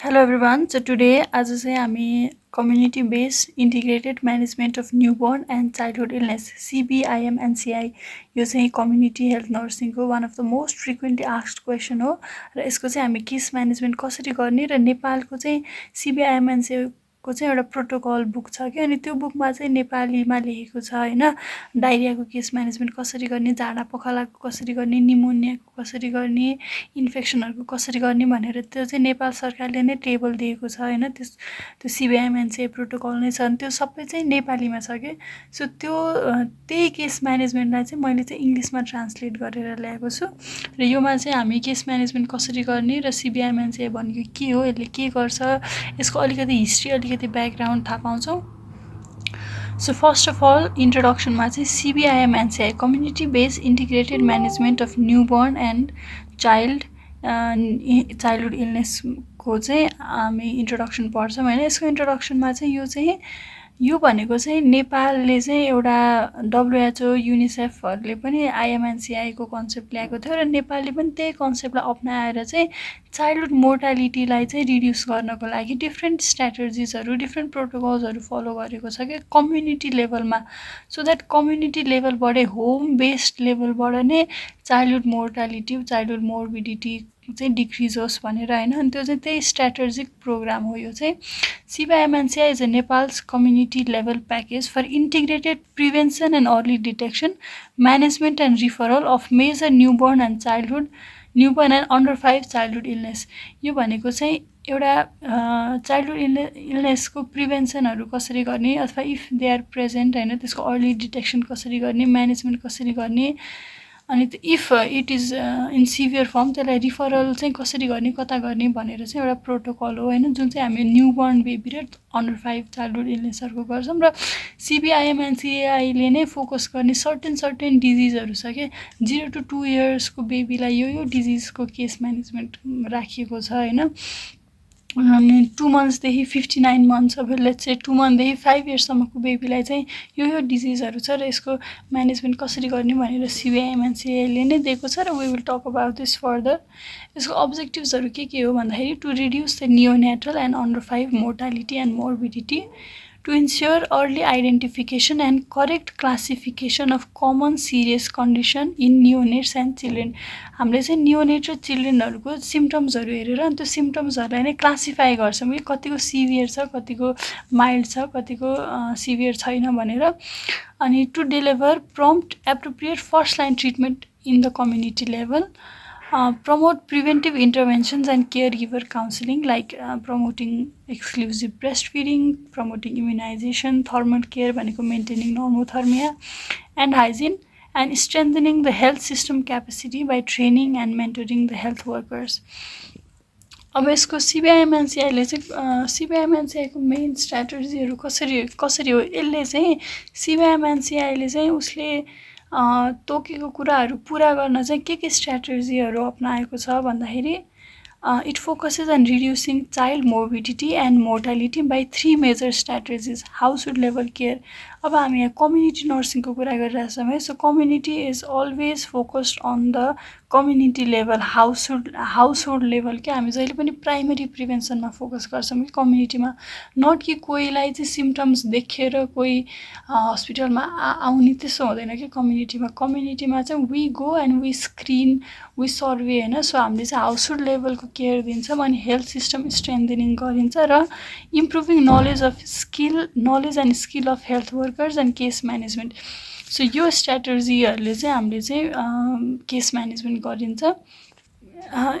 Hello everyone. So today आज चाहिँ हामी community based integrated management of newborn and childhood illness CBIM NCI यो चाहिँ community health nursing को one of the most frequently asked question हो र यसको चाहिँ हामी case management कसरी गर्ने र नेपालको चाहिँ CBIM NCI को चाहिँ एउटा प्रोटोकल बुक छ कि अनि त्यो बुकमा चाहिँ नेपालीमा लेखेको छ हैन डायरियाको केस म्यानेजमेन्ट कसरी गर्ने जाडा पखालाको कसरी गर्ने निमोनियाको कसरी गर्ने इन्फेक्सनहरुको कसरी गर्ने भनेर त्यो चाहिँ नेपाल सरकारले नै टेबल दिएको छ हैन त्यो सिबिआइएमएनसी प्रोटोकल नै छ अनि त्यो सबै चाहिँ नेपालीमा छ के सो त्यो त्यही केस म्यानेजमेन्टलाई चाहिँ मैले चाहिँ इंग्लिशमा ट्रान्सलेट गरेर ल्याएको छु र योमा चाहिँ हामी केस म्यानेजमेन्ट कसरी गर्ने र सिबिआइएमएनसी भनेको के हो यसले के गर्छ यसको अलिकति हिस्ट्री अलिकति ब्याकग्राउन्ड थाहा पाउँछौं So first of all, introduction मा चाहिँ CBIM NCI Community Based Integrated Management of Newborn and Childhood Illness को चाहिँ हामी इन्ट्रोडक्सन पढ्छौं हैन यसको इन्ट्रोडक्सनमा चाहिँ यो भनेको चाहिँ नेपालले चाहिँ एउटा WHO युनिसेफ हरुले पनि IMNCI को कन्सेप्ट ल्याएको थियो र नेपालले पनि त्यही कन्सेप्टलाई अपनाएर चाहिँ चाइल्डहुड मोर्टालिटीलाई चाहिँ रिड्युस गर्नको लागि डिफरेन्ट स्ट्र्याटेजिजहरु डिफरेन्ट प्रोटोकल्सहरु फलो गरेको छ के कम्युनिटी लेभलमा सो दैट कम्युनिटी लेभलबाट होम बेस्ड लेभलबाट नै चाइल्डहुड मोर्टालिटी चाइल्डहुड मोर्बिडिटी चाहिँ डिक्रिज होस् भनेर हैन अनि त्यो चाहिँ त्यही स्ट्र्याटेजिक प्रोग्राम हो यो चाहिँ CBIM-NCI is a Nepal's community level package for integrated prevention and early detection, management and referral of major newborn and under 5 childhood illness. यो भनेको चाहिँ एउटा चाइल्डहुड इलनेसको प्रिभेन्सनहरु कसरी गर्ने अथवा इफ दे आर प्रेजेन्ट हैन त्यसको अर्ली डिटेक्सन कसरी गर्ने म्यानेजमेन्ट कसरी गर्ने अनि if it is in severe form त्यसलाई रिफरल चाहिँ कसरी गर्ने कता गर्ने भनेर चाहिँ एउटा प्रोटोकल हो हैन जुन चाहिँ हामी न्यूबोर्न बेबी र अन्डर 5 चाइल्डहुड इलनेसहरुको गर्छौं र CBIM-NCI ले नै फोकस गर्ने सर्टेन डिजीजहरु छ के 0 to 2 इयर्स को बेबीलाई यो डिजीजको केस म्यानेजमेन्ट राखिएको छ हैन अनि 2 months देखि 59 months अब लेट्स से 2 months देखि 5 years सम्मको बेबीलाई चाहिँ यो डिजीजहरु छ र यसको म्यानेजमेन्ट कसरी गर्ने भनेर CBIM-NCI ले नै दिएको छ र we will talk about this further यसको अब्जेक्टिभ्सहरु के हो भन्दाखेरि to reduce the neonatal and under 5 mortality and morbidity to ensure early identification and correct classification of common serious condition in neonates and children. हामीले चाहिँ neonate र childrenहरुको सिम्पटम्सहरु हेरेर अनि त्यो सिम्पटम्सहरुलाई नै क्लासिफाई गर्छौं कि कतिको सिभियर छ कतिको माइल्ड छ कतिको सिभियर छैन भनेर अनि to deliver prompt appropriate first line treatment in the community level promote preventive interventions and caregiver counseling like promoting exclusive breastfeeding, promoting immunization, thermal care भनेको maintaining normothermia and hygiene and strengthening the health system capacity by training and mentoring the health workers. अब यसको CBIM-NCI ले चाहिँ CBIM-NCI को main स्ट्र्याटेजीहरु कसरी हो यसले चाहिँ CBIM-NCI ले चाहिँ उसले तोकेको कुराहरु पूरा गर्न चाहिँ के स्ट्र्याटेजीहरु अपनाएको छ भन्दाखेरि it focuses on reducing child morbidity and mortality by 3 major strategies. Household level care. अब हामी यहाँ community nursing को कुरा गरिरहेका छौं है. So community is always focused on the community level, household level के हामी जहिले पनि प्राइमरी प्रिभेन्सन मा फोकस गर्छौं कि कम्युनिटी मा नट कि कोहीलाई चाहिँ सिम्पटम्स देखेर कोही हस्पिटलमा आउने त्यसो हुँदैन कि कम्युनिटी मा चाहिँ we go and we screen we survey हैन सो हामीले चाहिँ हाउसहोल्ड लेभलको केयर दिन्छौं अनि हेल्थ सिस्टम स्ट्रेन्थनिङ गरिन्छ र improving knowledge and skill of health workers and case management so यो स्ट्र्याटेजीहरुले चाहिँ हामीले चाहिँ केस म्यानेजमेन्ट गरिन्छ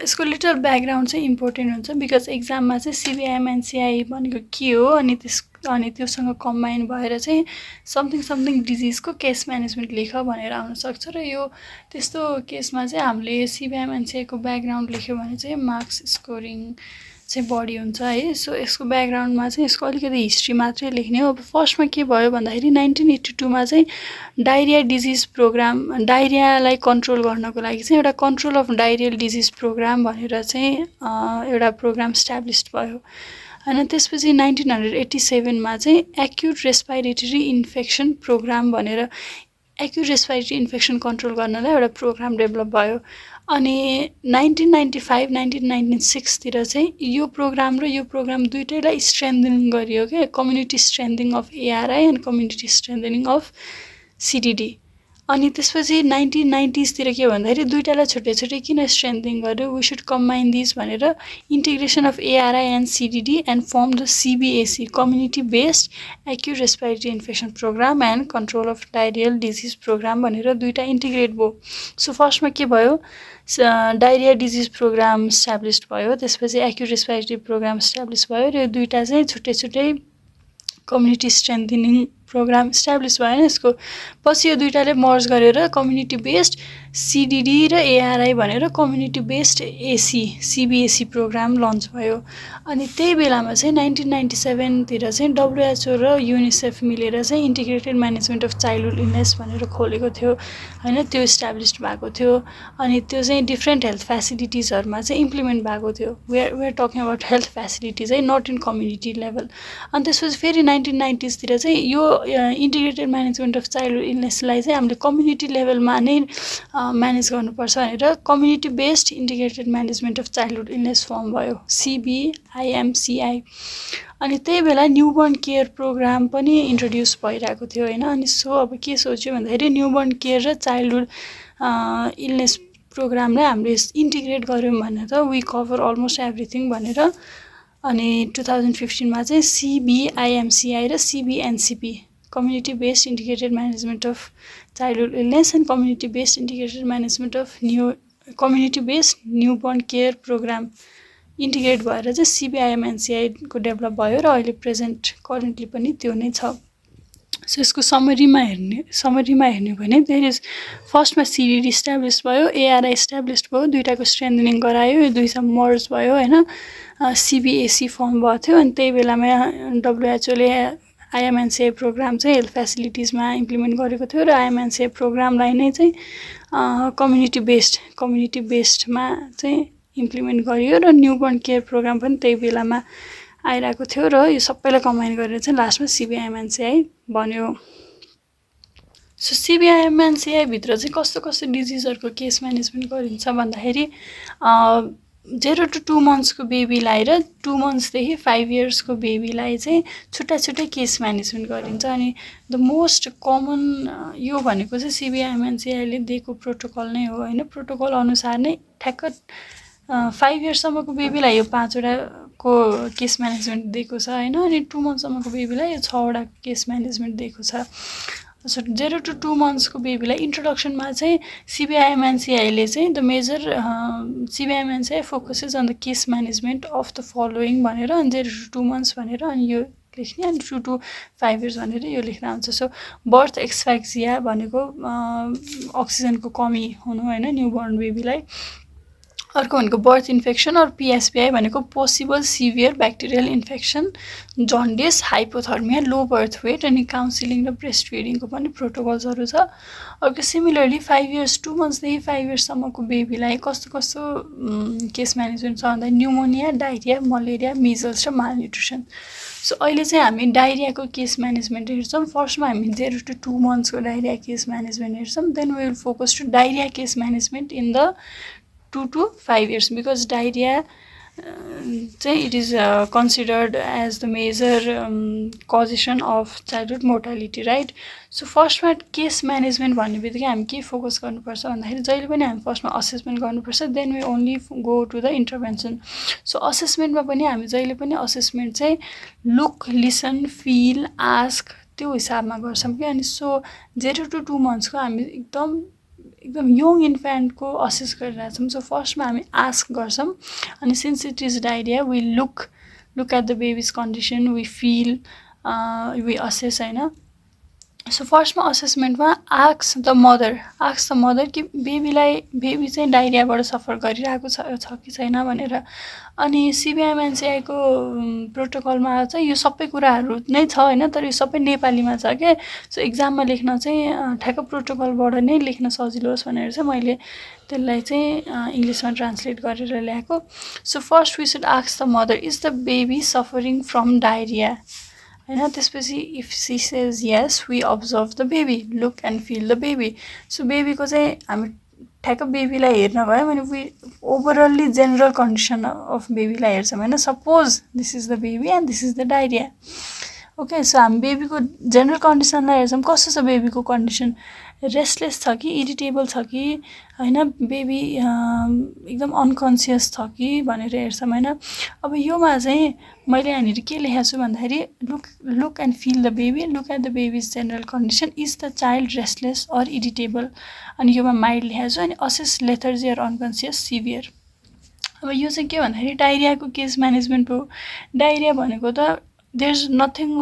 यसको लिटल ब्याकग्राउन्ड चाहिँ इम्पोर्टेन्ट हुन्छ बिकज एक्जाममा चाहिँ CBIM-NCI भनेको के हो अनि त्योसँग कम्बाइन भएर चाहिँ समथिङ डिजीजको केस म्यानेजमेन्ट लेख भनेर आउन सक्छ र यो त्यस्तो केसमा चाहिँ हामीले CBIM-NCI को ब्याकग्राउन्ड लेख्यो भने चाहिँ मार्क्स स्कोरिङ चाहिँ बढी हुन्छ है सो यसको ब्याकग्राउन्डमा चाहिँ यसको अलिकति हिस्ट्री मात्रै लेख्ने हो अब फर्स्टमा के भयो भन्दाखेरि 1982 मा चाहिँ डायरिया डिजीज प्रोग्राम डायरियालाई कन्ट्रोल गर्नको लागि चाहिँ एउटा control of diarrhoeal disease programme भनेर चाहिँ एउटा प्रोग्राम एस्टाब्लिश्ड भयो अनि त्यसपछि 1987 मा चाहिँ एक्युट रेस्पिरेटरी इन्फेक्सन प्रोग्राम भनेर एक्युट रेस्पिरेटरी इन्फेक्सन कन्ट्रोल गर्नलाई एउटा प्रोग्राम डेभलप भयो अनि 1995 1996 चाहिँ यो प्रोग्राम र यो प्रोग्राम दुइटैलाई स्ट्रेन्थनिङ गरियो क्या, community strengthening of ARI and community strengthening of CDD. अनि त्यसपछि 1990sतिर के भन्दाखेरि दुइटालाई छुट्टै छुट्टै किन स्ट्रेन्थनिङ गर्यो, वी सुड कम्बाइन दिस भनेर integration of ARI and CDD and form the CBAC community based acute respiratory infection programme and control of diarrhoeal disease programme भनेर दुइटा इन्टिग्रेट भयो। सो फर्स्टमा के भयो, डायरिया डिजिज प्रोग्राम इस्टाब्लिस्ड भयो, त्यसपछि acute respiratory programme establish भयो र यो दुइटा चाहिँ छुट्टै छुट्टै कम्युनिटी स्ट्रेन्थनिङ प्रोग्राम इस्टाब्लिस भयो। यसको पछि यो दुइटाले मर्ज गरेर कम्युनिटी बेस्ड सिडिडी र एआरआई भनेर community based AC CBAC programme launch भयो। अनि त्यही बेलामा चाहिँ 1997तिर चाहिँ डब्लुएचओ र युनिसेफ मिलेर चाहिँ integrated management of childhood illness भनेर खोलेको थियो होइन, त्यो इस्टाब्लिस्ड भएको थियो। अनि त्यो चाहिँ डिफ्रेन्ट हेल्थ फेसिलिटिजहरूमा चाहिँ इम्प्लिमेन्ट भएको थियो। We are talking about health facilities है, नट इन कम्युनिटी लेभल। अनि त्यसपछि फेरि 1990sतिर चाहिँ यो इन्टिग्रेटेड म्यानेजमेन्ट अफ चाइल्डहुड इलनेसलाई चाहिँ हामीले कम्युनिटी लेभलमा नै म्यानेज गर्नुपर्छ भनेर community based integrated management of childhood illness form भयो, सिबिआइएमसिआई। अनि त्यही बेला न्युबर्न केयर प्रोग्राम पनि इन्ट्रोड्युस भइरहेको थियो होइन। अनि सो अब के सोच्यो भन्दाखेरि न्युबर्न केयर र चाइल्डहुड इलनेस प्रोग्रामलाई हामीले इन्टिग्रेट गऱ्यौँ भने त वी कभर अलमोस्ट एभ्रिथिङ भनेर अनि 2015मा चाहिँ सिबिआइएमसिआई र CBNCP community based integrated management of childhood illness and community based integrated management of community based newborn care programme integrate भएर चाहिँ सिबिआइएमएनसिआईको डेभलप भयो र अहिले करेन्टली पनि त्यो नै छ। सो यसको समरीमा हेर्ने भने देयर इज फर्स्टमा सिडिडी इस्टाब्लिस भयो, एआरआई इस्टाब्लिस भयो, दुइटाको स्ट्रेन्थनिङ गरायो, यो दुईटा मर्ज भयो होइन, सिबिएसी फर्म भएको थियो। अनि त्यही बेलामा डब्लुएचओले आइएमएनसिआई प्रोग्राम चाहिँ हेल्थ फेसिलिटिजमा इम्प्लिमेन्ट गरेको थियो र आइएमएनसिआई प्रोग्रामलाई नै चाहिँ कम्युनिटी बेस्डमा चाहिँ इम्प्लिमेन्ट गरियो र न्युबर्न केयर प्रोग्राम पनि त्यही बेलामा आइरहेको थियो र यो सबैलाई कम्बाइन गरेर चाहिँ लास्टमा सिबिआइएमएनसिआई बन्यो। सो सिबिआइएमएनसिआई भित्र चाहिँ कस्तो कस्तो डिजिजहरूको केस म्यानेजमेन्ट गरिन्छ भन्दाखेरि 0 to 2 monthsको बेबीलाई र 2 monthsदेखि 5 yearsको बेबीलाई चाहिँ छुट्टा छुट्टै केस म्यानेजमेन्ट गरिन्छ। अनि द मोस्ट कमन यो भनेको चाहिँ सिबिआइएमएनसिआईले दिएको प्रोटोकल नै हो होइन। प्रोटोकल अनुसार नै ठ्याक्क 5 yearsसम्मको बेबीलाई यो 5वटाको केस म्यानेजमेन्ट दिएको छ होइन, अनि 2 monthsसम्मको बेबीलाई यो 6वटा केस म्यानेजमेन्ट दिएको छ। 0 to 2 monthsको बेबीलाई इन्ट्रोडक्सनमा चाहिँ सिबिआइएमएनसिआईले चाहिँ the major CBIMNCI focuses on the case management of the following भनेर अनि 0 to 2 months भनेर अनि यो लेख्ने, अनि 2 to 5 years भनेर यो लेख्दा हुन्छ। सो बर्थ एक्सफेक्सिया भनेको अक्सिजनको कमी हुनु होइन न्युबर्न बेबीलाई, अर्को भनेको बर्थ इन्फेक्सन अर पिएसपिआई भनेको possible severe bacterial infection, jaundice, hypothermia, low birth weight अनि काउन्सिलिङ र ब्रेस्ट फिडिङको पनि प्रोटोकल्सहरू छ। अर्को सिमिलरली 5 years 2 monthsदेखि 5 yearsसम्मको बेबीलाई कस्तो कस्तो केस म्यानेजमेन्ट छ भन्दा न्युमोनिया, डायरिया, मलेरिया, मिजल्स र मालन्युट्रिसन। सो अहिले चाहिँ हामी डायरियाको केस म्यानेजमेन्ट हेर्छौँ। फर्स्टमा हामी 0 to 2 monthsको डायरिया केस म्यानेजमेन्ट हेर्छौँ, then we will focus to diarrhoea case management in the 2 to 5 years because diarrhoea चाहिँ it is considered as the major causation of childhood mortality right. So फर्स्टमा case management भन्ने बित्तिकै हामी के focus गर्नुपर्छ भन्दाखेरि जहिले पनि हामी फर्स्टमा असेसमेन्ट गर्नुपर्छ, then we only go to the intervention. So असेसमेन्टमा पनि हामी जहिले पनि असेसमेन्ट चाहिँ लुक, लिसन, फिल, आस्क त्यो हिसाबमा गर्छौँ कि। अनि सो 0 to 2 monthsको हामी एकदम यङ इन्फ्यान्टको असेस गरिरहेछौँ। सो फर्स्टमा हामी आस्क गर्छौँ, अनि since it is diarrhoea we look at the baby's condition, we feel, we assess होइन। सो फर्स्टमा असेसमेन्टमा आस्क द मदर कि बेबी चाहिँ डायरियाबाट सफर गरिरहेको छ कि छैन भनेर। अनि सिबिआइएमएनसिआईको प्रोटोकलमा चाहिँ यो सबै कुराहरू नै छ होइन, तर यो सबै नेपालीमा छ क्या। सो इक्जाममा लेख्न चाहिँ ठ्याक्क प्रोटोकलबाट नै लेख्न सजिलो होस् भनेर चाहिँ मैले त्यसलाई चाहिँ इङ्ग्लिसमा ट्रान्सलेट गरेर ल्याएको। So first we should ask the mother is the baby suffering from diarrhoea होइन। त्यसपछि if she says yes we observe the baby, look and feel the baby. So बेबीको चाहिँ हामी ठ्याक्क बेबीलाई हेर्न भयो भने ओभरअल्ली जेनरल कन्डिसन अफ बेबीलाई हेर्छौँ होइन suppose this is the baby and this is the diarrhoea okay so हामी बेबीको जेनरल कन्डिसनलाई हेर्छौँ कस्तो छ बेबीको कन्डिसन रेस्टलेस छ कि इरिटेबल छ कि होइन बेबी एकदम अनकन्सियस छ कि भनेर हेर्छौँ होइन अब योमा चाहिँ मैले यहाँनिर के लेखेको छु भन्दाखेरि look and feel the baby look at the baby's general condition is the child restless or irritable अनि योमा माइल्ड लेखेको छु अनि assess lethargy or unconscious severe अब यो चाहिँ के भन्दाखेरि डाइरियाको केस म्यानेजमेन्ट हो डाइरिया भनेको त देयर इज नथिङ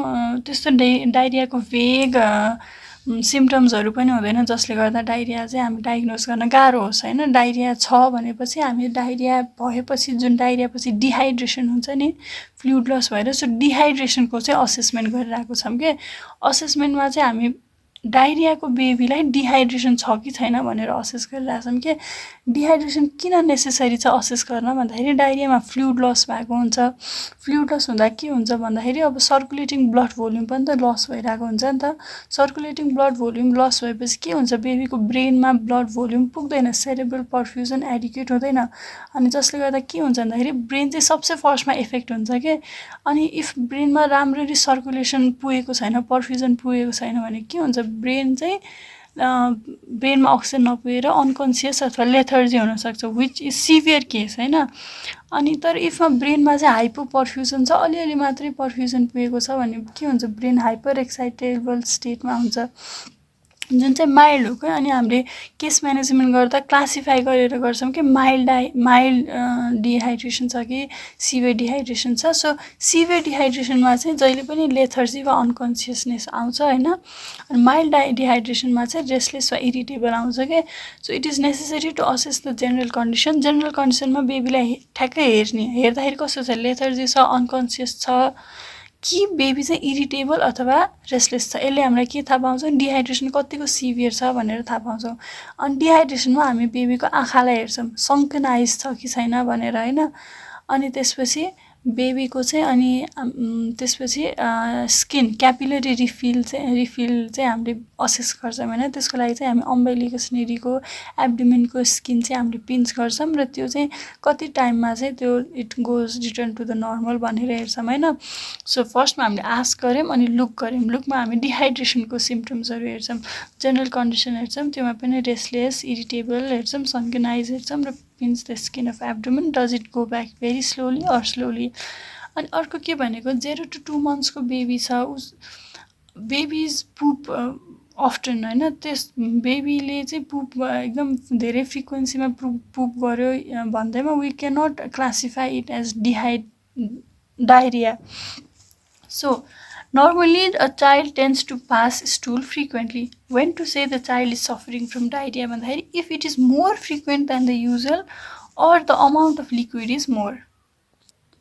त्यस्तो डाइरियाको भेग सिम्टम्सहरू पनि हुँदैन जसले गर्दा डाइरिया चाहिँ हामी डायग्नोज गर्न गाह्रो होस् होइन डाइरिया छ भनेपछि हामी डाइरिया भएपछि जुन डाइरियापछि डिहाइड्रेसन हुन्छ नि फ्लुइड लस भएर सो डिहाइड्रेसनको चाहिँ असेसमेन्ट गरिरहेको छौँ कि असेसमेन्टमा चाहिँ हामी डाइरियाको बेबीलाई डिहाइड्रेसन छ कि छैन भनेर असेस गरिरहेछौँ कि डिहाइड्रेसन किन नेसेसरी छ असेस गर्न भन्दाखेरि डाइरियामा फ्लुइड लस भएको हुन्छ फ्लुइड लस हुँदा के हुन्छ भन्दाखेरि अब सर्कुलेटिङ ब्लड भोल्युम पनि त लस भइरहेको हुन्छ नि त सर्कुलेटिङ ब्लड भोल्युम लस भएपछि के हुन्छ बेबीको ब्रेनमा ब्लड भोल्युम पुग्दैन सेरेब्रल पर्फ्युजन एडिक्वेट हुँदैन अनि जसले गर्दा के हुन्छ भन्दाखेरि ब्रेन चाहिँ सबसे फर्स्टमा इफेक्ट हुन्छ कि अनि इफ ब्रेनमा राम्ररी सर्कुलेसन पुगेको छैन पर्फ्युजन पुगेको छैन भने के हुन्छ ब्रेन चाहिँ ब्रेनमा अक्सिजन नपुगेर अनकन्सियस अथवा लेथर्जी हुनसक्छ विच इज सिभियर केस होइन अनि तर इफमा ब्रेनमा चाहिँ हाइपो पर्फ्युजन छ अलिअलि मात्रै पर्फ्युजन पुगेको छ भने के हुन्छ ब्रेन हाइपर एक्साइटेबल स्टेटमा हुन्छ जुन चाहिँ माइल्ड हो क्या अनि हामीले केस म्यानेजमेन्ट गर्दा क्लासिफाई गरेर गर्छौँ कि माइल्ड डिहाइड्रेसन छ कि सिभियर डिहाइड्रेसन छ सो सिभियर डिहाइड्रेसनमा चाहिँ जहिले पनि लेथर्जी वा अनकन्सियसनेस आउँछ होइन अनि माइल्ड डिहाइड्रेसनमा चाहिँ रेस्टलेस वा इरिटेबल आउँछ कि so it is necessary to assess the general कन्डिसनमा बेबीलाई ठ्याक्कै हेर्दाखेरि कस्तो छ लेथर्जी छ अनकन्सियस छ कि बेबी चाहिँ इरिटेबल अथवा रेस्टलेस छ यसले हामीलाई के थाहा पाउँछ डिहाइड्रेसन कतिको सिभियर छ भनेर थाहा पाउँछौँ अनि डिहाइड्रेसनमा हामी बेबीको आँखालाई हेर्छौँ सङ्कन आइज छ कि छैन भनेर होइन अनि त्यसपछि बेबीको चाहिँ अनि त्यसपछि स्किन क्यापिलरी रिफिल चाहिँ हामीले असेस गर्छौँ होइन त्यसको लागि चाहिँ हामी अम्बिलिकस निरीको एब्डोमेनको स्किन चाहिँ हामीले पिन्च गर्छौँ र त्यो चाहिँ कति टाइममा चाहिँ त्यो it goes return to the normal भनेर हेर्छौँ होइन सो फर्स्टमा हामीले आस्क गऱ्यौँ अनि लुक गऱ्यौँ लुकमा हामी डिहाइड्रेसनको सिम्टम्सहरू हेर्छौँ जेनरल कन्डिसन हेर्छौँ त्योमा पनि रेस्टलेस इरिटेबल हेर्छौँ सङ्कन आइज हेर्छौँ र pinch the skin of abdomen does it go back very slowly or slowly अनि अर्को के भनेको 0 to 2 मन्थ्सको बेबी छ बेबिज पुप अफ्टन होइन त्यस बेबीले चाहिँ पुप एकदम धेरै फ्रिक्वेन्सीमा पुप गर्यो भन्दैमा we can not classify it as diarrhoea so normally a child tends to pass stool frequently when to say the child is suffering from diarrhea भन्दाखेरि if it is more frequent than the usual or the amount of liquid is more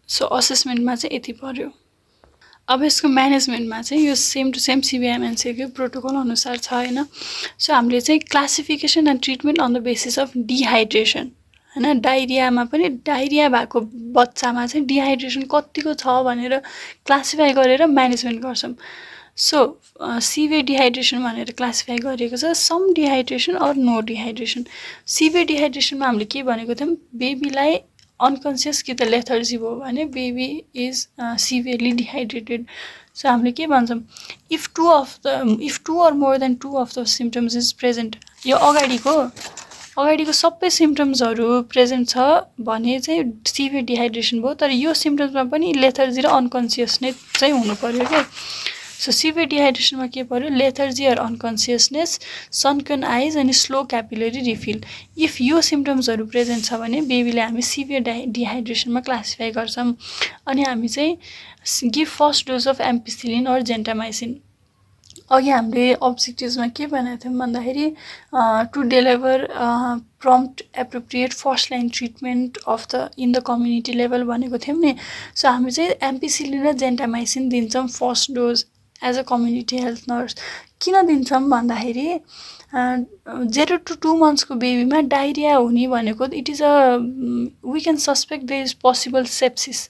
so असेसमेन्टमा चाहिँ यति पर्यो अब यसको म्यानेजमेन्टमा चाहिँ यो सेम टु सेम सिबिआइएमएनसीको प्रोटोकल अनुसार छ होइन सो हामीले चाहिँ classification and treatment on the basis of dehydration होइन डाइरियामा पनि डाइरिया भएको बच्चामा चाहिँ डिहाइड्रेसन कतिको छ भनेर क्लासिफाई गरेर म्यानेजमेन्ट गर्छौँ सो सिभियर डिहाइड्रेसन भनेर क्लासिफाई गरेको छ some dehydration or no dehydration severe डिहाइड्रेसनमा हामीले के भनेको थियौँ बेबीलाई अनकन्सियस कि त लेथर्जी भयो भने baby is severely dehydrated so हामीले के भन्छौँ if two or more than 2 of the symptoms is present यो अगाडिको सबै सिम्टम्सहरू प्रेजेन्ट छ भने चाहिँ सिभियर डिहाइड्रेसन भयो तर यो सिम्टम्समा पनि लेथर्जी र अनकन्सियसनेस चाहिँ हुनु पर्यो क्या सो सिभियर डिहाइड्रेसनमा के पर्यो लेथर्जी अर अनकन्सियसनेस सनकन आइज अनि स्लो क्यापिलरी रिफिल इफ यो सिम्टम्सहरू प्रेजेन्ट छ भने बेबीले हामी सिभियर डिहाइड्रेसनमा क्लासिफाई गर्छौँ अनि हामी चाहिँ give first dose of ampicillin or gentamicin अघि हामीले अब्जेक्टिभ्समा के भनेको थियौँ भन्दाखेरि to deliver prompt appropriate first line treatment of the in the community level भनेको थियौँ नि सो हामी चाहिँ एम्पिसिलिन र जेन्टामाइसिन दिन्छौँ first dose as a community health nurse किन दिन्छौँ भन्दाखेरि 0 to 2 मन्थ्सको बेबीमा डाइरिया हुने भनेको it is we can suspect there is possible sepsis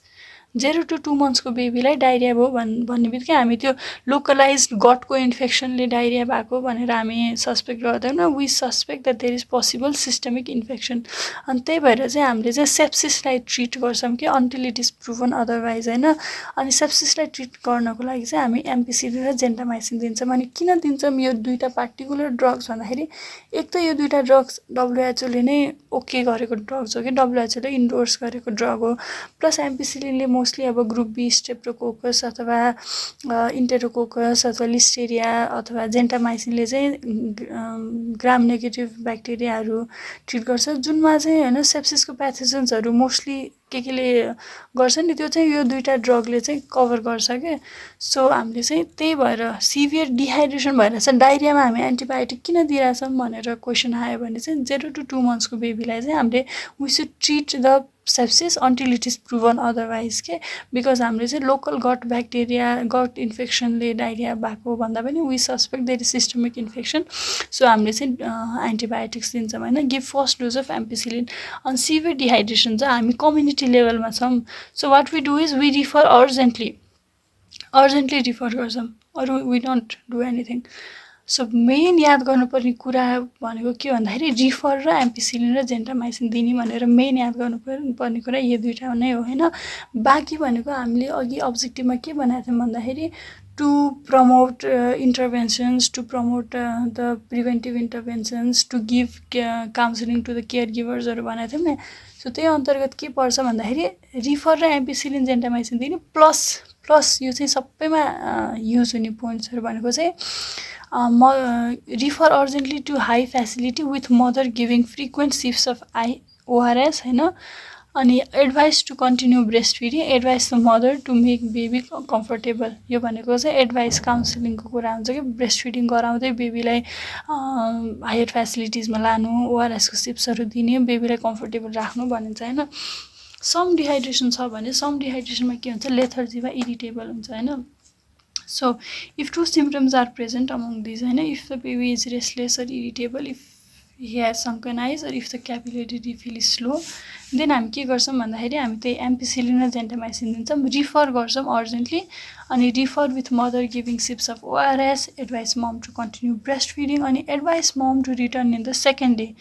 0 to 2 मन्थ्सको बेबीलाई डाइरिया भयो भन्ने बित्तिकै हामी त्यो लोकलाइज्ड गटको इन्फेक्सनले डाइरिया भएको भनेर हामी सस्पेक्ट गर्दैनौँ. We suspect that there is possible systemic infection. अनि त्यही भएर चाहिँ हामीले चाहिँ सेप्सिसलाई ट्रिट गर्छौँ कि until it is proven otherwise होइन. अनि सेप्सिसलाई ट्रिट गर्नको लागि चाहिँ हामी एम्पिसिलिन र जेन्टामाइसिन दिन्छौँ. अनि किन दिन्छौँ यो दुईवटा पार्टिकुलर ड्रग्स भन्दाखेरि एक त यो दुईवटा ड्रग्स डब्लुएचओले नै ओके गरेको ड्रग्स हो कि डब्लुएचओले इन्डोर्स गरेको ड्रग हो. प्लस एम्पिसिलिनले मोस्टली अब ग्रुप बी स्ट्रेप्टोकोकस अथवा इन्टेरोकोकस अथवा लिस्टेरिया अथवा जेन्टामाइसिनले चाहिँ ग्राम नेगेटिभ ब्याक्टेरियाहरू ट्रिट गर्छ जुनमा चाहिँ होइन सेप्सिसको प्याथोजेन्सहरू मोस्टली केले गर्छ नि त्यो चाहिँ यो दुईवटा ड्रगले चाहिँ कभर गर्छ क्या. सो हामीले चाहिँ त्यही भएर सिभियर डिहाइड्रेसन भएर चाहिँ डाइरियामा हामी एन्टिबायोटिक किन दिइरहेछौँ भनेर क्वेसन आयो भने चाहिँ 0 to 2 मन्थ्सको बेबीलाई चाहिँ हामीले we should treat the sepsis until it is proven otherwise के. बिकज हामीले चाहिँ लोकल गट ब्याक्टेरिया गट इन्फेक्सनले डाइरिया भएको भन्दा पनि we suspect there is systemic infection. So हामीले चाहिँ एन्टिबायोटिक्स दिन्छौँ होइन. Give first dose of ampicillin. अनि सिभियर डिहाइड्रेसन चाहिँ हामी कम्युनिटी लेभलमा छौँ. So what we do is we refer urgently refer गर्छौँ. अरू we don't do anything. So main याद गर्नुपर्ने कुरा भनेको के भन्दाखेरि रिफर र एम्पिसिलिन र जेन्टामाइसिन दिने भनेर मेन याद गर्नुपर्ने कुरा यो दुईवटा नै हो होइन. बाँकी भनेको हामीले अघि अब्जेक्टिभमा के बनाएको थियौँ भन्दाखेरि to promote interventions to promote the preventive interventions to give counselling to the care गिभर्सहरू भनेको थियौँ नि. सो त्यही अन्तर्गत के पर्छ भन्दाखेरि रिफर र एम्पिसिलिन जेन्टामाइसिन दिने प्लस यो चाहिँ सबैमा युज हुने पोइन्ट्सहरू भनेको चाहिँ refer urgently to high facility with mother giving frequent sips of ORS होइन. अनि advice to continue breast feeding. Advice to mother to make baby comfortable. यो भनेको चाहिँ एडभाइस काउन्सिलिङको कुरा हुन्छ कि ब्रेस्ट फिडिङ गराउँदै बेबीलाई हायर फेसिलिटिजमा लानु ओआरएसको सिप्सहरू दिने बेबीलाई कम्फर्टेबल राख्नु भनिन्छ होइन. सम डिहाइड्रेसन छ भने सम डिहाइड्रेसनमा के हुन्छ लेथर्जी वा इरिटेबल हुन्छ होइन. So, if two symptoms are present among these, if the baby is restless or irritable, if he has sunken eyes or if the capillary refill is slow, then हामी के गर्छौँ भन्दाखेरि हामी त्यही एम्पिसिलिन र जेन्टामाइसिन दिन्छौँ. रिफर गर्छौँ urgently. अनि refer with mother giving sips of ORS. Advise momo to continue breast feeding. अनि advise momo to return in the second day.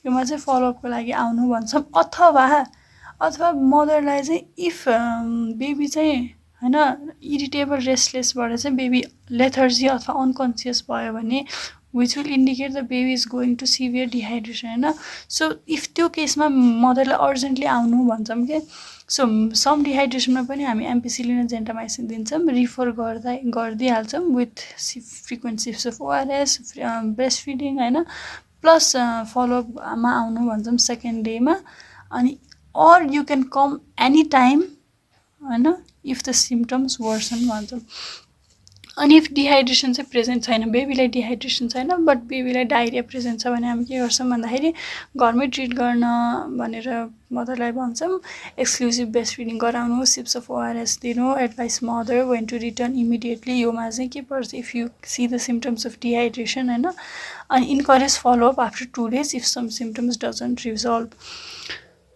योमा चाहिँ फलोअपको लागि आउनु भन्छौँ. अथवा मदरलाई चाहिँ इफ बेबी चाहिँ होइन इरिटेबल रेस्टलेसबाट चाहिँ बेबी लेथर्जी अथवा अनकन्सियस भयो भने which will indicate the baby is going to severe dehydration होइन. सो इफ त्यो केसमा मदरलाई अर्जेन्टली आउनु भन्छौँ कि. सो सम डिहाइड्रेसनमा पनि हामी एम्पिसिलिन र जेन्टामाइसिन दिन्छौँ. रिफर गरिदिइहाल्छौँ with frequent sips of ORS breast feeding होइन. प्लस फलोअपमा आउनु भन्छौँ सेकेन्ड डेमा. अनि or you can come any time होइन इफ द सिम्टम्स वर्सन भन्छौँ. अनि इफ डिहाइड्रेसन चाहिँ प्रेजेन्ट छैन बेबीलाई डिहाइड्रेसन छैन बट बेबीलाई डाइरिया प्रेजेन्ट छ भने हामी के गर्छौँ भन्दाखेरि घरमै ट्रिट गर्न भनेर मदरलाई भन्छौँ. एक्सक्लुसिभ ब्रेस्ट फिडिङ गराउनु सिप्स अफ ओआरएस दिनु. Advise mother when to return immediately. योमा चाहिँ के पर्छ if you see the symptoms of dehydration होइन. अनि encourage follow up after 2 days if some symptoms doesn't resolve.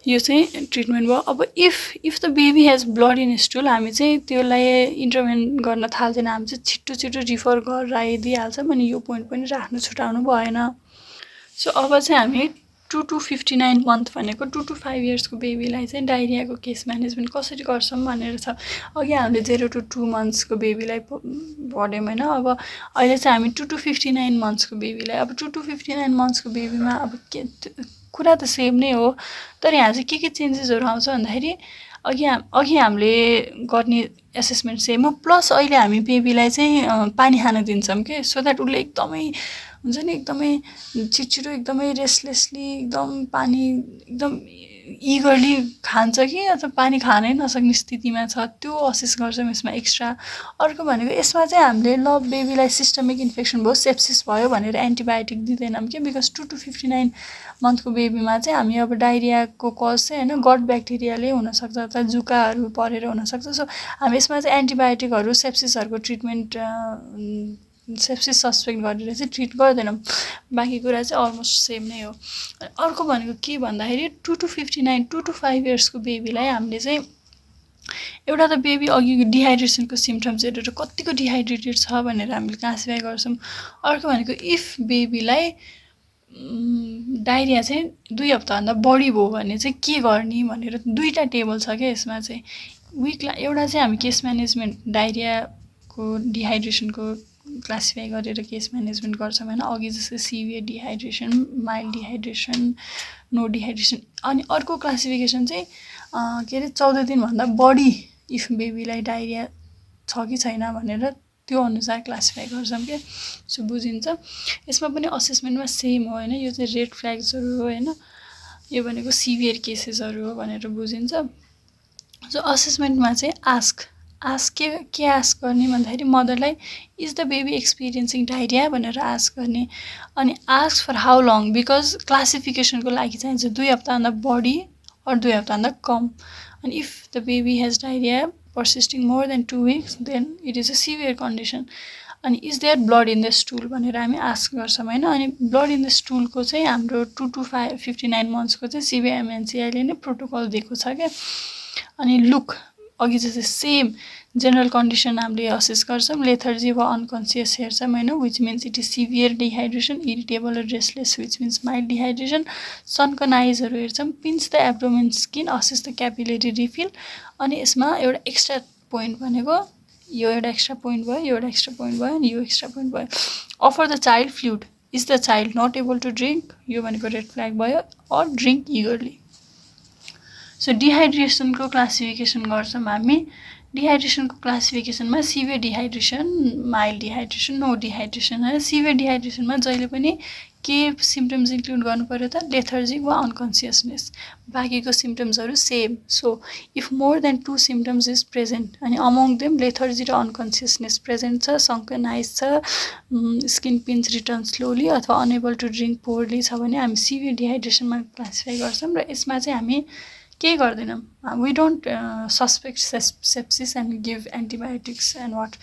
यो चाहिँ ट्रिटमेन्ट भयो. अब if the baby has blood in stool हामी चाहिँ त्यसलाई इन्टरभेन गर्न थाल्दैन. हामी चाहिँ छिट्टो रिफर गराइदिइहाल्छौँ. अनि यो पोइन्ट पनि राख्नु छुटाउनु भएन. सो अब चाहिँ हामी 2 to 59 month भनेको 2 to 5 yearsको बेबीलाई चाहिँ डाइरियाको केस म्यानेजमेन्ट कसरी गर्छौँ भनेर छ. अघि हामीले 0 to 2 monthsको बेबीलाई पढ्यौँ होइन. अब अहिले चाहिँ हामी 2 to 59 monthsको बेबीलाई. अब 2 to 59 monthsको बेबीमा अब के कुरा त सेम नै हो तर यहाँ चाहिँ के चेन्जेसहरू आउँछ भन्दाखेरि अघि हामीले गर्ने एसेसमेन्ट सेम हो. प्लस अहिले हामी बेबीलाई चाहिँ पानी खान दिन्छौँ कि सो द्याट उसले एकदमै हुन्छ नि एकदमै छिटो एकदमै रेस्टलेसली एकदम पानी एकदम इगरली खान्छ कि अथवा पानी खानै नसक्ने स्थितिमा छ त्यो असेस गर्छौँ यसमा एक्स्ट्रा. अर्को भनेको यसमा चाहिँ हामीले बेबीलाई सिस्टमिक इन्फेक्सन भयो सेप्सिस भयो भनेर एन्टिबायोटिक दिँदैनौँ कि बिकज 2 to 59 monthको बेबीमा चाहिँ हामी अब डाइरियाको कज चाहिँ होइन गट ब्याक्टेरियाले हुनसक्छ अथवा जुकाहरू परेर हुनसक्छ. सो हामी यसमा चाहिँ एन्टिबायोटिकहरू सेप्सिसहरूको ट्रिटमेन्ट सेप्सिस सस्पेक्ट गरेर चाहिँ ट्रिट गर्दैनौँ. बाँकी कुरा चाहिँ अलमोस्ट सेम नै हो. अर्को भनेको के भन्दाखेरि 2 to 59 2 to 5 yearsको बेबीलाई हामीले चाहिँ एउटा त बेबी अघिको डिहाइड्रेसनको सिम्टम्स हेरेर कतिको डिहाइड्रेटेड छ भनेर हामीले क्लासिफाई गर्छौँ। अर्को भनेको इफ बेबीलाई डाइरिया चाहिँ 2 हप्ताभन्दा बढी भयो भने चाहिँ के गर्ने भनेर 2टा टेबल छ क्या यसमा चाहिँ। एउटा चाहिँ हामी केस म्यानेजमेन्ट डाइरियाको डिहाइड्रेसनको क्लासिफाई गरेर केस म्यानेजमेन्ट गर्छौँ होइन, अघि जस्तै severe dehydration, mild dehydration, no dehydration. अनि अर्को क्लासिफिकेसन चाहिँ के अरे 14 दिनभन्दा बढी इफ बेबीलाई डाइरिया छ कि छैन भनेर त्यो अनुसार क्लासिफाई गर्छौँ क्या। सो बुझिन्छ। यसमा पनि असेसमेन्टमा सेम हो होइन, यो चाहिँ रेड फ्ल्याग्सहरू हो होइन, यो भनेको सिभियर केसेसहरू हो भनेर बुझिन्छ। सो असेसमेन्टमा चाहिँ आस्क के आस्क गर्ने भन्दाखेरि मदरलाई is the baby experiencing diarrhoea भनेर आस्क गर्ने। अनि ask for how long, because क्लासिफिकेसनको लागि चाहिन्छ 2 हप्ताभन्दा बढी और 2 हप्ताभन्दा कम। अनि if the baby has diarrhoea persisting more than 2 weeks then it is a severe condition. अनि is there blood in the stool भनेर हामी आस्क गर्छौँ होइन। अनि ब्लड इन द स्टुलको चाहिँ हाम्रो 2 to 59 monthsको चाहिँ सिबिएमएनसिआईले नै प्रोटोकल दिएको छ क्या। अनि लुक अघि जस्तै सेम जेनरल कन्डिसन हामीले असेस गर्छौँ, लेथर्जी वा अनकन्सियस हेर्छौँ होइन, which means it is severe dehydration, irritable र restless which means mild dehydration. Sunken आइजहरू हेर्छौँ, pinch the abdomen skin, assess the capillary refill. अनि यसमा एउटा एक्स्ट्रा पोइन्ट भनेको यो एउटा एक्स्ट्रा पोइन्ट भयो, यो एउटा एक्स्ट्रा पोइन्ट भयो, अनि यो एक्स्ट्रा पोइन्ट भयो। Offer the child fluid, is the child not able to drink, यो भनेको रेड फ्ल्याग भयो, अर ड्रिङ्क इगरली। सो डिहाइड्रेसनको क्लासिफिकेसन गर्छौँ हामी। डिहाइड्रेसनको क्लासिफिकेसनमा severe dehydration, mild dehydration, no dehydration है। सिभियर डिहाइड्रेसनमा जहिले पनि के सिम्टम्स इन्क्लुड गर्नु पर्यो त, लेथर्जी वा अनकन्सियसनेस, बाँकीको सिम्टम्सहरू same. So if more than 2 symptoms is present, अनि अमङ देम लेथर्जी र अनकन्सियसनेस प्रेजेन्ट छ, सङ्कन आइज छ, स्किन पिन्च रिटर्न स्लोली अथवा अनएबल टु ड्रिङ्क पोरली छ भने हामी सिभियर डिहाइड्रेसनमा क्लासिफाई गर्छौँ। र यसमा चाहिँ हामी के गर्दैनौँ, we don't suspect sepsis and give antibiotics and what,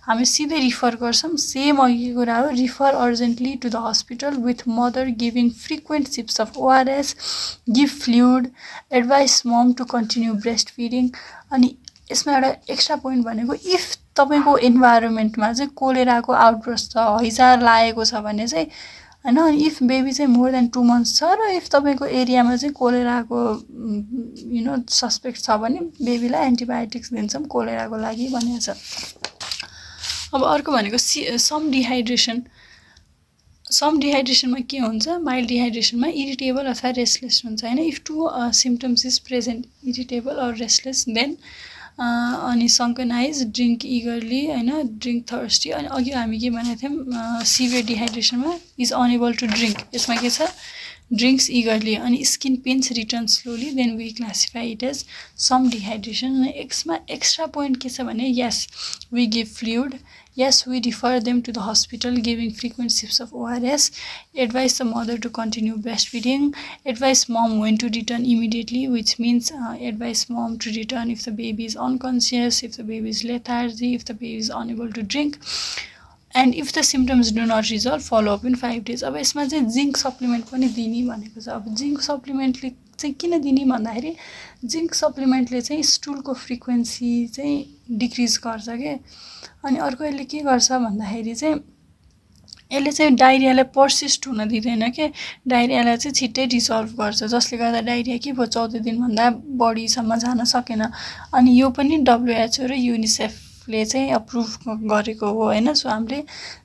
हामी सिधै रिफर गर्छौँ। सेम अघिको कुरा हो, refer urgently to the hospital with mother giving frequent sips of ORS, give fluid, advice momo to continue breast feeding. अनि यसमा एउटा extra point भनेको इफ तपाईँको इन्भाइरोमेन्टमा चाहिँ कोलेराको आउटब्रस्ट छ, हैजा लागेको छ भने चाहिँ होइन, इफ बेबी चाहिँ मोर देन 2 months छ र इफ तपाईँको एरियामा चाहिँ कोलेराको सस्पेक्ट छ भने बेबीलाई एन्टिबायोटिक्स दिन्छौँ कोलेराको लागि भनेको छ। अब अर्को भनेको सम डिहाइड्रेसनमा के हुन्छ, माइल्ड डिहाइड्रेसनमा इरिटेबल अथवा रेस्टलेस हुन्छ होइन। If 2 symptoms is present, irritable or restless, then अनि सङ्कन आइज, ड्रिङ्क इगरली होइन, ड्रिङ्क थर्स्टी। अनि अघि हामी के भनेको थियौँ, सिभियर डिहाइड्रेसनमा इज अनएबल टु ड्रिङ्क, यसमा के छ, ड्रिङ्क्स इगरली। अनि skin pinch return slowly, then we classify it as some dehydration. यसमा एक्स्ट्रा पोइन्ट के छ भने yes we give fluid, yes we refer them to the hospital giving frequent sips of ORS, advise the mother to continue breastfeeding, advise mom when to return immediately, which means advise mom to return if the baby is unconscious, if the baby is lethargy, if the baby is unable to drink, and if the symptoms do not resolve follow up in 5 days। अब यसमा चाहिँ zinc supplement पनि दिने भनेको छ। अब zinc सप्लिमेन्टले चाहिँ किन दिने भन्दाखेरि जिङ्क सप्लिमेन्टले चाहिँ स्टुलको फ्रिक्वेन्सी चाहिँ डिक्रिज गर्छ क्या। अनि अर्को यसले के गर्छ भन्दाखेरि चाहिँ यसले चाहिँ डाइरियालाई पर्सिस्ट हुन दिँदैन के, डाइरियालाई चाहिँ छिट्टै रिजल्भ गर्छ, जसले गर्दा डाइरिया के भयो 14 दिनभन्दा बढीसम्म जान सकेन। अनि यो पनि WHO र युनिसेफले चाहिँ अप्रुभ गरेको हो होइन। सो हामीले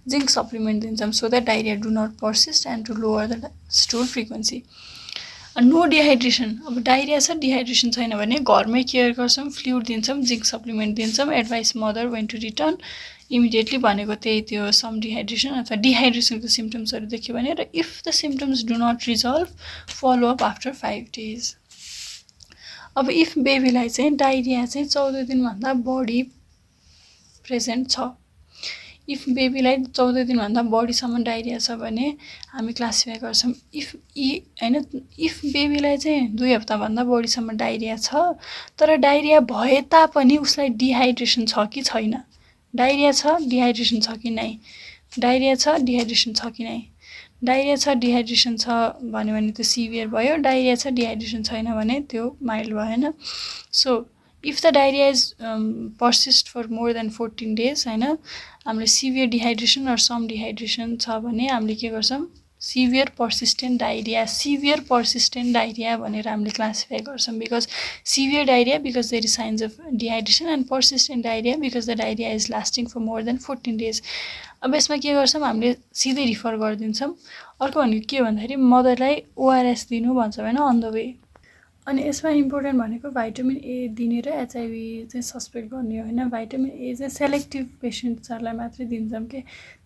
जिङ्क सप्लिमेन्ट दिन्छौँ so that diarrhoea do not persist and to lower the stool frequency. No dehydration, अब डाइरिया छ डिहाइड्रेसन छैन भने घरमै केयर गर्छौँ, फ्लुइड दिन्छौँ, जिङ्क सप्लिमेन्ट दिन्छौँ, advice mother when to return immediately भनेको त्यही त्यो सम डिहाइड्रेसन अथवा डिहाइड्रेसनको सिम्टम्सहरू देख्यो भने। र if the symptoms do not resolve follow up after 5 days। अब इफ बेबीलाई चाहिँ डाइरिया चाहिँ 14 दिनभन्दा बढी प्रेजेन्ट छ, इफ बेबीलाई 14 दिनभन्दा बढीसम्म डाइरिया छ भने हामी क्लासिफाई गर्छौँ। इफ बेबीलाई चाहिँ 2 हप्ताभन्दा बढीसम्म डाइरिया छ तर डाइरिया भए तापनि उसलाई डिहाइड्रेसन छ कि छैन, डाइरिया छ डिहाइड्रेसन छ कि नै, डाइरिया छ डिहाइड्रेसन छ कि नै, डाइरिया छ डिहाइड्रेसन छ भन्यो भने त्यो सिभियर भयो, डाइरिया छ डिहाइड्रेसन छैन भने त्यो माइल्ड भयो होइन। So if the diarrhoea is persist for more than 14 days होइन, हामीले severe dehydration or some dehydration छ भने हामीले के गर्छौँ, सिभियर पर्सिस्टेन्ट डायरिया भनेर हामीले क्लासिफाई गर्छौँ। Because severe diarrhoea because there is signs of dehydration and persistent diarrhoea because the diarrhoea is lasting for more than 14 days। अब यसमा के गर्छौँ, हामीले सिधै रिफर गरिदिन्छौँ। अर्को भनेको के भन्दाखेरि मदरलाई ओआरएस दिनु भन्छौँ होइन अन द वे। अनि यसमा इम्पोर्टेन्ट भनेको भाइटामिन ए दिने र एचआइभी चाहिँ सस्पेक्ट गर्ने हो होइन। भाइटामिन ए चाहिँ सेलेक्टिभ पेसेन्ट्सहरूलाई मात्रै दिन्छौँ कि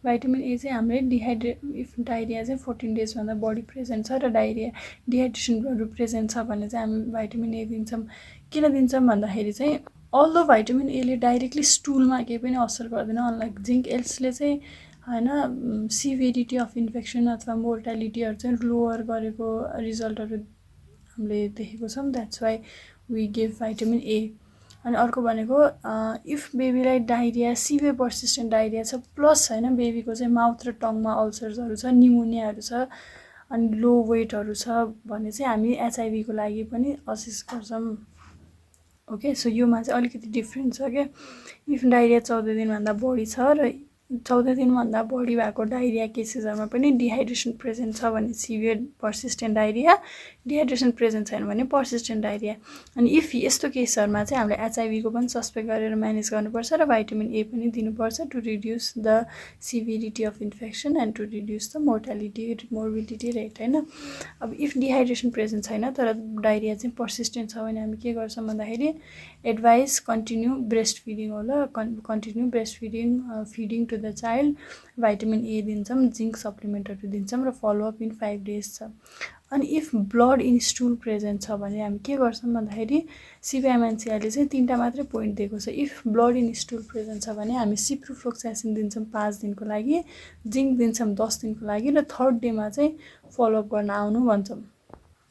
भाइटामिन ए चाहिँ हामीले इफ डायरिया चाहिँ 14 daysभन्दा बढी प्रेजेन्ट छ र डिहाइड्रेसनहरू प्रेजेन्ट छ भने चाहिँ हामी भाइटामिन ए दिन्छौँ। किन दिन्छौँ भन्दाखेरि चाहिँ अल्दो भाइटामिन एले डाइरेक्टली स्टुलमा केही पनि असर गर्दैन, अनलाइक जिङ्क एल्सले चाहिँ होइन सिभिरिटी अफ इन्फेक्सन अथवा मोर्टालिटीहरू चाहिँ लोवर गरेको रिजल्टहरू हामीले देखेको छौँ। That's why we give vitamin A. अनि अर्को भनेको इफ बेबीलाई डायरिया सिभियर पर्सिस्टेन्ट डायरिया छ प्लस होइन बेबीको चाहिँ माउथ र टङमा अल्सर्सहरू छ, निमोनियाहरू छ अनि लो वेटहरू छ भने चाहिँ हामी एचआइभीको लागि पनि असेस गर्छौँ। ओके, सो योमा चाहिँ अलिकति डिफ्रेन्ट छ क्या। इफ डायरिया 14 दिनभन्दा बढी छ र 14 दिनभन्दा बढी भएको डायरिया केसेसहरूमा पनि डिहाइड्रेसन प्रेजेन्ट छ भने severe persistent diarrhoea, dehydration present छैन भने पर्सिस्टेन्ट डायरिया। अनि इफ यस्तो केसहरूमा चाहिँ हामीले एचआइभीको पनि सस्पेक्ट गरेर म्यानेज गर्नुपर्छ र भाइटामिन ए पनि दिनुपर्छ to reduce the severity of infection and to reduce the morbidity rate होइन। अब इफ डिहाइड्रेसन प्रेजेन्ट छैन तर डायरिया चाहिँ पर्सिस्टेन्ट छ भने हामी के गर्छौँ भन्दाखेरि एडभाइस कन्टिन्यू ब्रेस्ट फिडिङ होला, continue breast feeding to the child, vitamin A दिन्छौँ, जिङ्क सप्लिमेन्टहरू दिन्छौँ र फलोअप इन 5 days छ। अनि if blood in stool present छ भने हामी के गर्छौँ भन्दाखेरि सिबिएमएनसीआईले चाहिँ 3टा मात्रै पोइन्ट दिएको छ। If blood in stool present छ भने हामी सिप्रोफ्लोक्सासिन दिन्छौँ 5 दिनको लागि, जिङ्क दिन्छौँ 10 दिनको लागि र 3rd डेमा चाहिँ फलोअप गर्न आउनु भन्छौँ।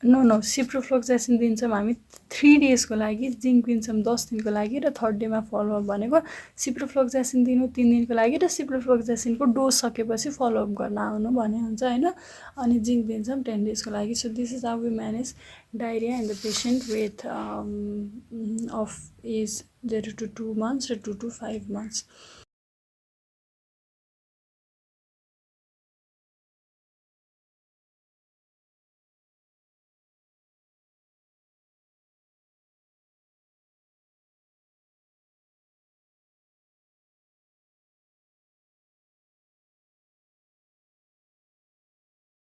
नो सिप्रोफ्लोक्सासिन दिन्छौँ हामी 3 daysको लागि, जिङ्क दिन्छौँ 10 दिनको लागि र 3rd डेमा फलोअप भनेको सिप्रोफ्लोक्सासिन दिनु 3 दिनको लागि र सिप्रोफ्लोक्सासिनको डोज सकेपछि फलोअप गर्न आउनु भन्ने हुन्छ होइन। अनि जिङ्क दिन्छौँ 10 daysको लागि। So this is how we manage diarrhoea in the patient with of age 0 to 2 months र 2 to 5 months।